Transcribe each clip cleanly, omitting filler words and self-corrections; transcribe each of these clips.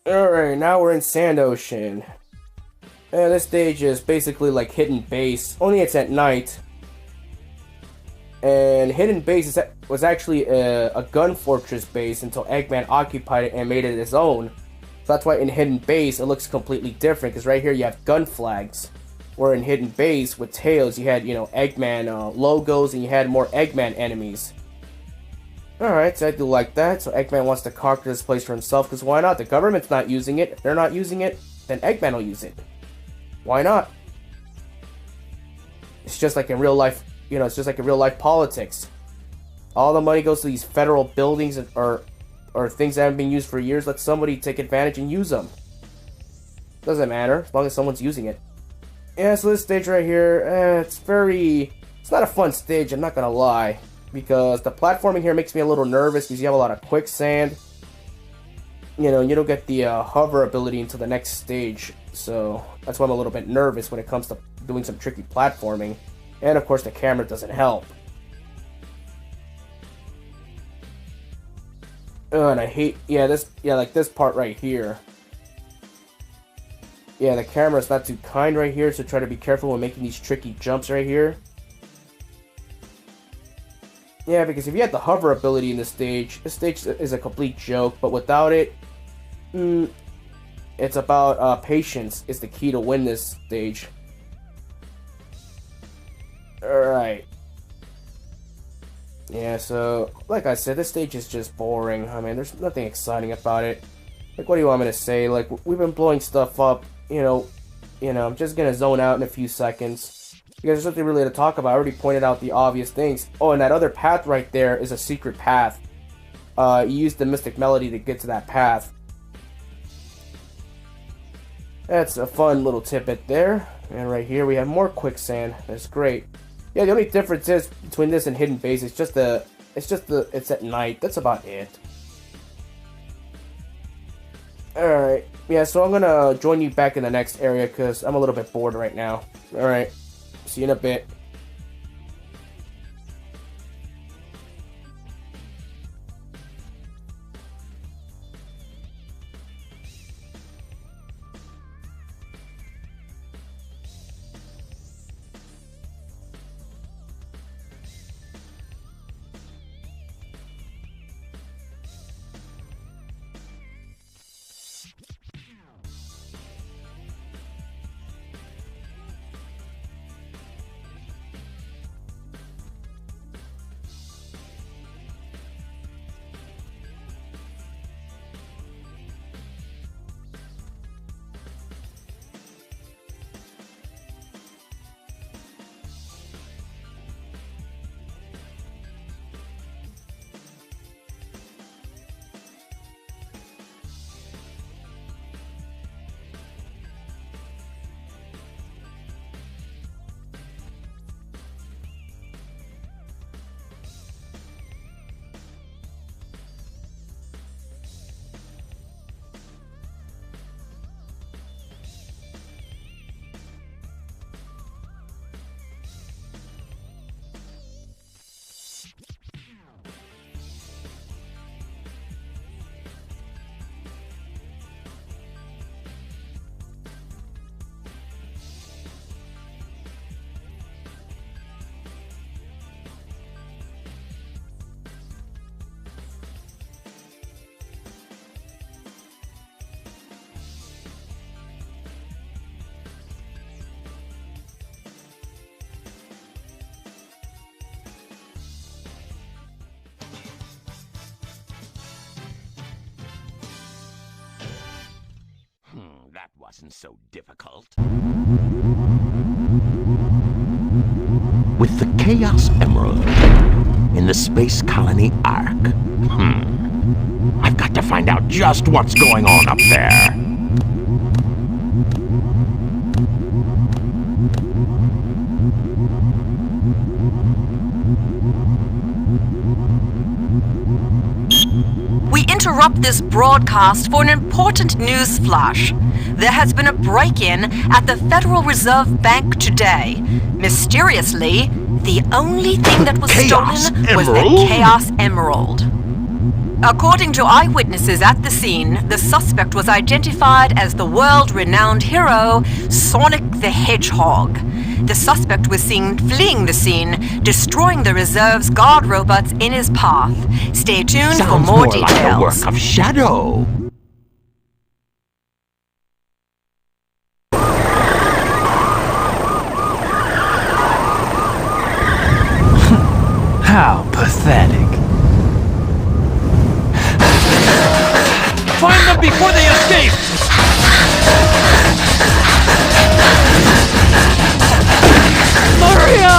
Alright, now we're in Sand Ocean. This stage is basically like Hidden Base, only it's at night. And Hidden Base was actually a gun fortress base until Eggman occupied it and made it his own. So that's why in Hidden Base it looks completely different, because right here you have gun flags. Where in Hidden Base with Tails you had, Eggman logos and you had more Eggman enemies. Alright, so I do like that. So Eggman wants to conquer this place for himself, because why not? The government's not using it. If they're not using it, then Eggman will use it. Why not? It's just like in real life, it's just like in real life politics. All the money goes to these federal buildings or things that haven't been used for years. Let somebody take advantage and use them. Doesn't matter, as long as someone's using it. Yeah, so this stage right here, it's not a fun stage, I'm not gonna lie. Because the platforming here makes me a little nervous because you have a lot of quicksand. You don't get the hover ability until the next stage. So that's why I'm a little bit nervous when it comes to doing some tricky platforming. And of course the camera doesn't help. And I hate, like this part right here. Yeah, the camera's not too kind right here, so try to be careful when making these tricky jumps right here. Yeah, because if you had the hover ability in this stage is a complete joke, but without it, it's about patience is the key to win this stage. Alright. Yeah, so, like I said, this stage is just boring. I mean, there's nothing exciting about it. Like, what do you want me to say? Like, we've been blowing stuff up, I'm just gonna zone out in a few seconds. Because there's nothing really to talk about. I already pointed out the obvious things. Oh, and that other path right there is a secret path. You use the Mystic Melody to get to that path. That's a fun little tidbit there. And right here we have more quicksand. That's great. Yeah, the only difference is between this and Hidden Base, it's at night. That's about it. Alright. Yeah, so I'm gonna join you back in the next area because I'm a little bit bored right now. Alright. See you in a bit. That wasn't so difficult. With the Chaos Emerald in the Space Colony Ark. I've got to find out just what's going on up there. We interrupt this broadcast for an important news flash. There has been a break-in at the Federal Reserve Bank today. Mysteriously, the only thing that was stolen was the Chaos Emerald. According to eyewitnesses at the scene, the suspect was identified as the world-renowned hero, Sonic the Hedgehog. The suspect was seen fleeing the scene, destroying the reserve's guard robots in his path. Stay tuned for Sounds more more like the details. work of Shadow. How pathetic. Find them before they escape! Maria!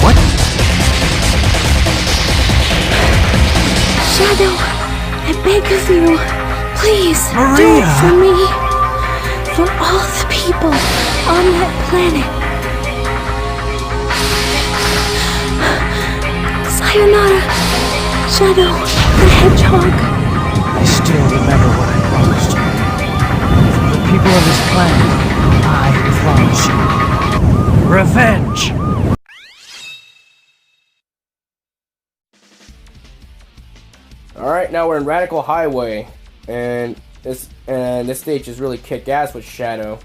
What? Shadow, I beg of you, please do Maria! it for me. For all the people on that planet. Sayonara, Shadow the Hedgehog. I still remember what I promised you. For the people of this planet, I promise you revenge! Alright, now we're in Radical Highway, and this stage is really kick-ass with Shadow.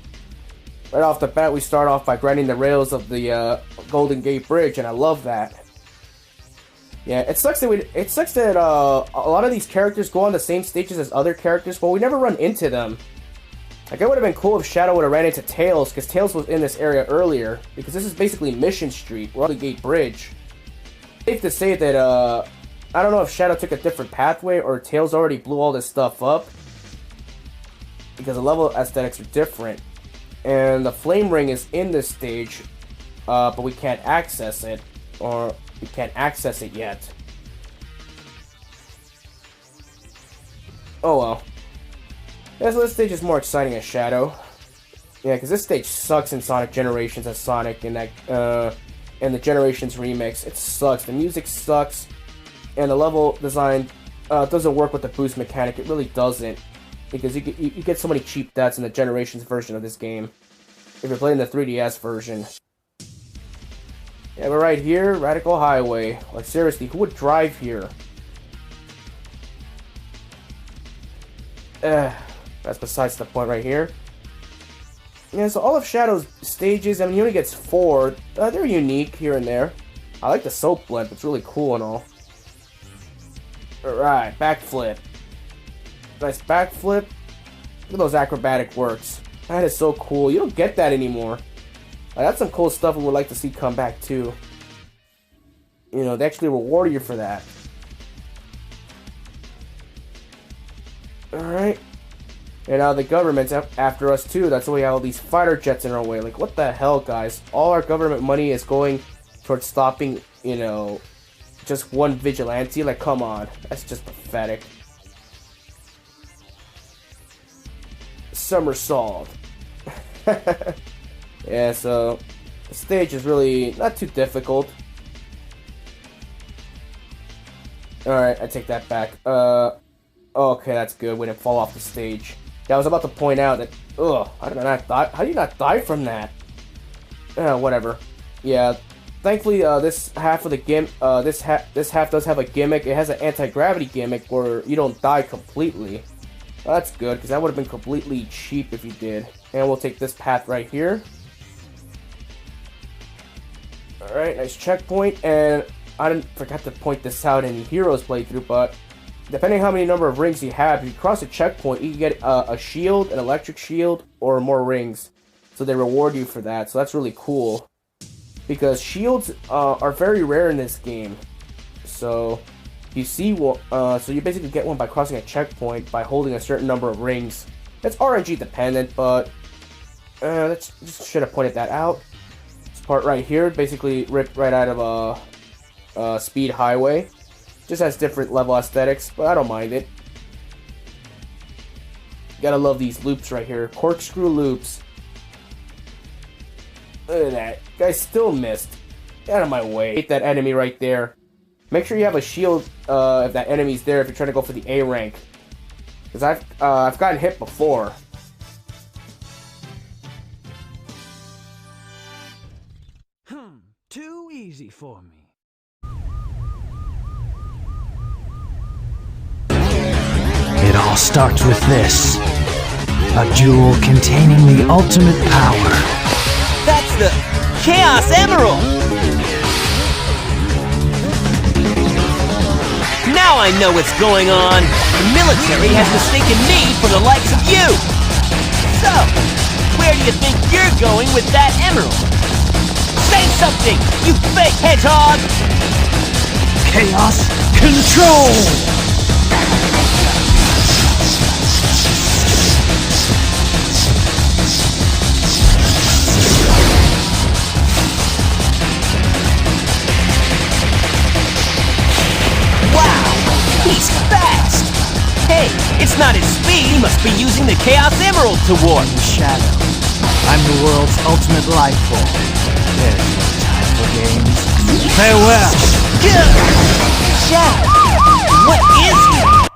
Right off the bat, we start off by grinding the rails of the Golden Gate Bridge, and I love that. Yeah, it sucks that a lot of these characters go on the same stages as other characters, but we never run into them. Like, it would have been cool if Shadow would have ran into Tails, because Tails was in this area earlier, because this is basically Mission Street, or the Gate Bridge. Safe to say that, I don't know if Shadow took a different pathway, or Tails already blew all this stuff up, because the level aesthetics are different. And the Flame Ring is in this stage, but we can't access it, or we can't access it yet. Oh well. This stage is more exciting as Shadow. Yeah, because this stage sucks in Sonic Generations as Sonic in that, in the Generations remix. It sucks. The music sucks, and the level design doesn't work with the boost mechanic. It really doesn't, because you get so many cheap deaths in the Generations version of this game if you're playing the 3DS version. Yeah, we're right here, Radical Highway. Like, seriously, who would drive here? That's besides the point right here. Yeah, so all of Shadow's stages, I mean, he only gets 4. They're unique here and there. I like the soap blimp, it's really cool and all. Alright, backflip. Nice backflip. Look at those acrobatic works. That is so cool. You don't get that anymore. That's some cool stuff we would like to see come back too. You know, they actually reward you for that. Alright. And now the government's after us too. That's why we have all these fighter jets in our way. Like, what the hell, guys? All our government money is going towards stopping, you know, just one vigilante. Like, come on. That's just pathetic. Somersault. Yeah, so the stage is really not too difficult. Alright, I take that back. Okay, that's good. We didn't fall off the stage. Yeah, I was about to point out that, how did I not die? How do you not die from that? Whatever. Yeah, thankfully, this half of the this half does have a gimmick. It has an anti-gravity gimmick where you don't die completely. Well, that's good, because that would have been completely cheap if you did. And we'll take this path right here. Alright, nice checkpoint, and I forgot to point this out in the Heroes playthrough, but depending on how many number of rings you have, if you cross a checkpoint, you can get a shield, an electric shield, or more rings. So they reward you for that, so that's really cool. Because shields are very rare in this game. So you see, so you basically get one by crossing a checkpoint by holding a certain number of rings. It's RNG dependent, but just should have pointed that out. This part right here, basically ripped right out of a speed highway. Just has different level aesthetics, but I don't mind it. Gotta love these loops right here. Corkscrew loops. Look at that. Guy still missed. Get out of my way. Hate that enemy right there. Make sure you have a shield if that enemy's there if you're trying to go for the A rank. Because I've gotten hit before. Too easy for me. starts with this. A jewel containing the ultimate power. That's the Chaos Emerald! Now I know what's going on! The military has mistaken me for the likes of you! So, where do you think you're going with that emerald? Say something, you fake hedgehog! Chaos Control! Wow, he's fast! Hey, it's not his speed, he must be using the Chaos Emerald to warp! Shadow. I'm the world's ultimate life form. There's no time for games. Farewell! Shadow! What is he?